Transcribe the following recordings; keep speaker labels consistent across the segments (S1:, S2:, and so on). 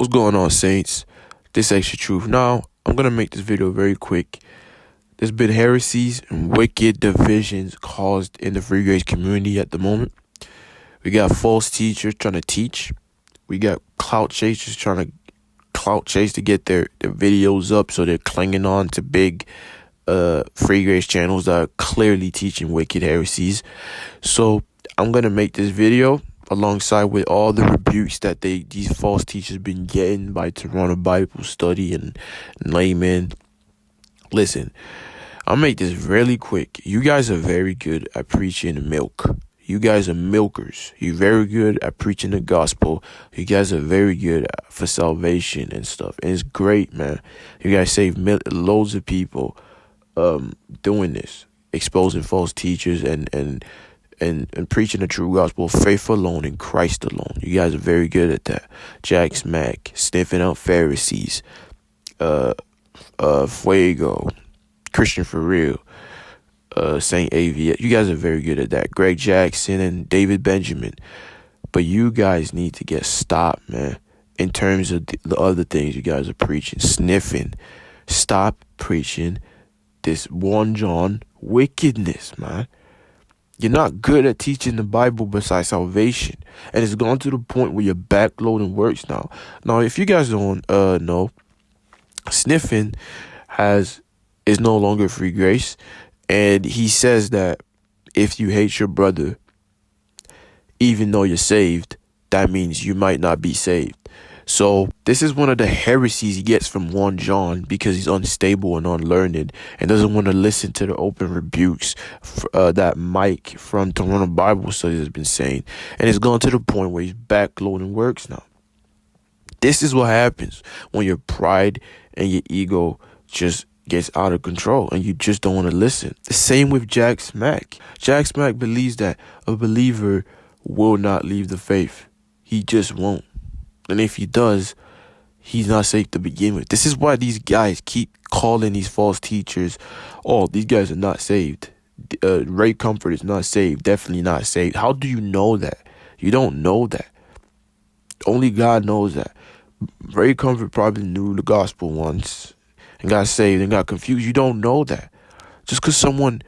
S1: What's going on, Saints? This Extra Truth. Now, I'm going to make this video very quick. There's been heresies and wicked divisions caused in the free grace community at the moment. We got false teachers trying to teach. We got clout chasers trying to clout chase to get their videos up, so they're clinging on to big free grace channels that are clearly teaching wicked heresies. So I'm going to make this video alongside with all the rebukes that these false teachers been getting by Toronto Bible Study and laymen. Listen, I'll make this really quick. You guys are very good at preaching milk. You guys are milkers. You're very good at preaching the gospel. You guys are very good for salvation and stuff. And it's great, man. You guys save loads of people doing this, exposing false teachers and preaching the true gospel, faith alone in Christ alone. You guys are very good at that. Jack Smack, sniffing out Pharisees, Fuego, Christian for Real, Saint AVS. You guys are very good at that. Greg Jackson and David Benjamin. But you guys need to get stopped, man, in terms of the other things you guys are preaching. Sniffing. Stop preaching this 1 John wickedness, man. You're not good at teaching the Bible besides salvation. And it's gone to the point where you're backloading works now. Now, if you guys don't know, sniffing is no longer free grace. And he says that if you hate your brother, even though you're saved, that means you might not be saved. So this is one of the heresies he gets from 1 John because he's unstable and unlearned and doesn't want to listen to the open rebukes that Mike from Toronto Bible Study has been saying. And it's gone to the point where he's backloading works now. This is what happens when your pride and your ego just gets out of control and you just don't want to listen. The same with Jack Smack. Jack Smack believes that a believer will not leave the faith. He just won't. And if he does, he's not safe to begin with. This is why these guys keep calling these false teachers, oh, these guys are not saved. Ray Comfort is not saved. Definitely not saved. How do you know that? You don't know that. Only God knows that. Ray Comfort probably knew the gospel once and got saved and got confused. You don't know that. Just because someone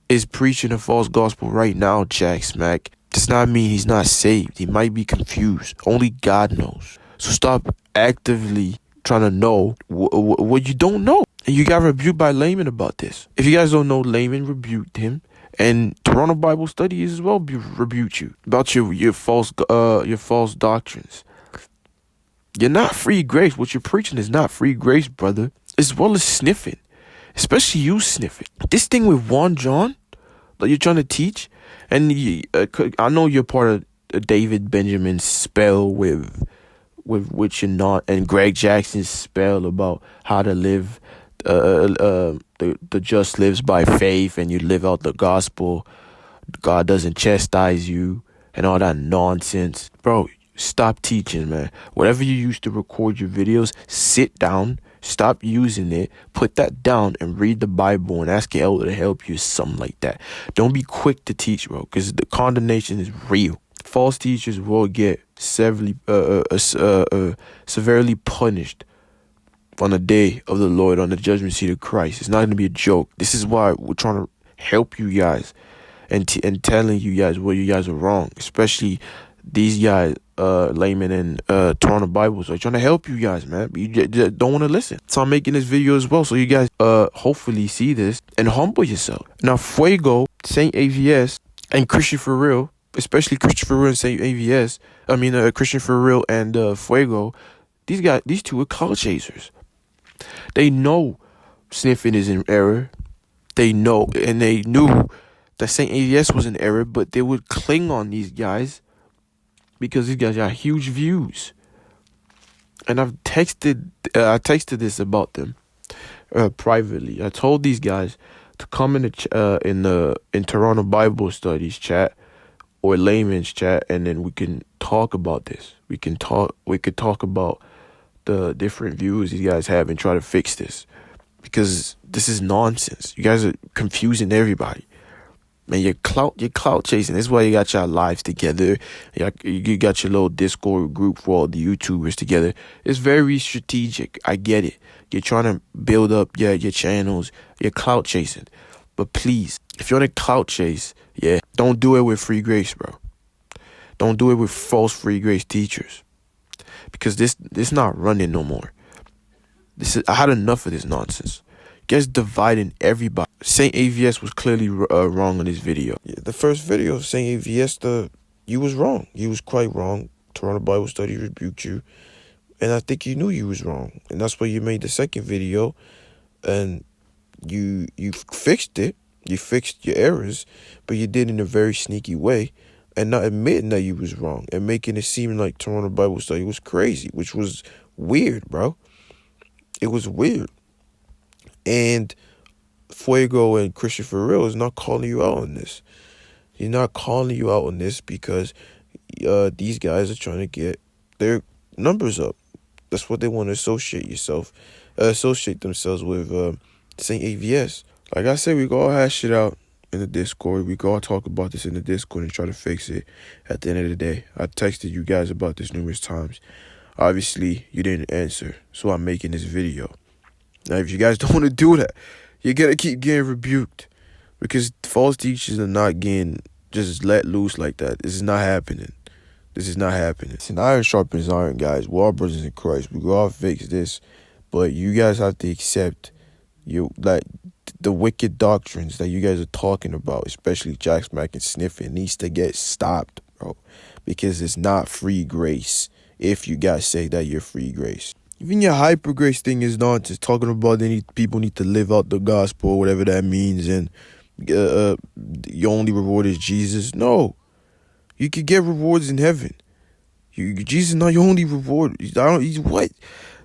S1: is preaching a false gospel right now, Jack Smack, does not mean he's not saved. He might be confused. Only God knows. So stop actively trying to know what you don't know. And you got rebuked by laymen about this. If you guys don't know, laymen rebuked him. And Toronto Bible Study as well rebuked you about your false doctrines. You're not free grace. What you're preaching is not free grace, brother. As well as sniffing. Especially you sniffing. This thing with 1 John that you're trying to teach. And I know you're part of David Benjamin's spell with which you're not, and Greg Jackson's spell about how to live. The just lives by faith, and you live out the gospel. God doesn't chastise you, and all that nonsense, bro. Stop teaching, man. Whatever you use to record your videos, sit down. Stop using it. Put that down and read the Bible and ask your elder to help you, something like that. Don't be quick to teach, bro, because the condemnation is real. False teachers will get severely punished on the day of the Lord, on the judgment seat of Christ. It's not going to be a joke. This is why we're trying to help you guys and telling you guys where you guys are wrong, especially these guys, laymen and Toronto Bible. So I'm trying to help you guys, man. But you just don't want to listen. So I'm making this video as well, so you guys hopefully see this and humble yourself. Now, Fuego, Saint AVS, and Christian for Real, especially Christian for Real and Saint AVS. Christian for Real and Fuego. These two are clout chasers. They know sniffing is in error. They know, and they knew that Saint AVS was in error, but they would cling on these guys because these guys got huge views. And I texted this about them privately. I told these guys to come in Toronto Bible Studies chat or layman's chat, and then we can talk about this. We could talk about the different views these guys have and try to fix this, because this is nonsense. You guys are confusing everybody. Man, you're clout chasing. That's why you got your lives together. You got your little Discord group for all the YouTubers together. It's very strategic. I get it. You're trying to build up your channels. You're clout chasing. But please, if you're on a clout chase, don't do it with free grace, bro. Don't do it with false free grace teachers. Because this not running no more. I had enough of this nonsense. Guys dividing everybody. Saint AVS was clearly wrong on this video. Yeah, the first video of Saint AVS, you was wrong. You was quite wrong. Toronto Bible Study rebuked you. And I think you knew you was wrong. And that's why you made the second video. And you fixed it. You fixed your errors. But you did it in a very sneaky way. And not admitting that you was wrong. And making it seem like Toronto Bible Study was crazy. Which was weird, bro. It was weird. And Fuego and Christian For Real is not calling you out on this. He's not calling you out on this because these guys are trying to get their numbers up. That's what they want to associate themselves with Saint AVS. Like I said, we can all hash it out in the Discord. We can all talk about this in the Discord and try to fix it at the end of the day. I texted you guys about this numerous times. Obviously, you didn't answer, so I'm making this video. Now, if you guys don't want to do that, you're going to keep getting rebuked because false teachers are not getting just let loose like that. This is not happening. This is not happening. It's an iron sharpens iron, guys. We're all brothers in Christ. We all fix this, but you guys have to accept the wicked doctrines that you guys are talking about, especially Jack Smack and Sniffing, needs to get stopped, bro, because it's not free grace if you guys say that you're free grace. Even your hyper grace thing is nonsense. Talking about people need to live out the gospel, whatever that means, and your only reward is Jesus. No, you could get rewards in heaven. Jesus is not your only reward. What?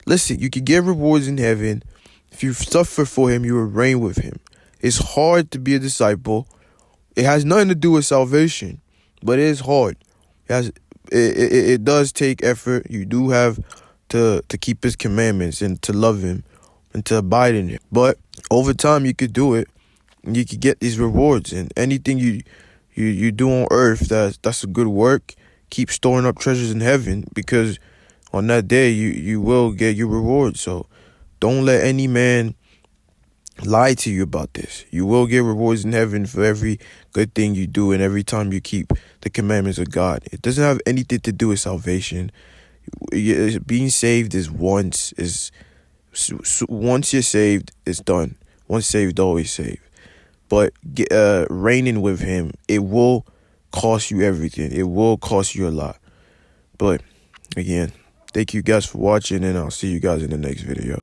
S1: Listen, you could get rewards in heaven. If you suffer for him, you will reign with him. It's hard to be a disciple. It has nothing to do with salvation, but it is hard. It does take effort. You do have to keep his commandments and to love him and to abide in him. But over time, you could do it and you could get these rewards. And anything you do on earth that's a good work, keep storing up treasures in heaven, because on that day you will get your reward. So don't let any man lie to you about this. You will get rewards in heaven for every good thing you do and every time you keep the commandments of God. It doesn't have anything to do with salvation. Being saved is once you're saved, it's done. Once saved, always saved. But reigning with him, it will cost you everything. It will cost you a lot. But again, thank you guys for watching, and I'll see you guys in the next video.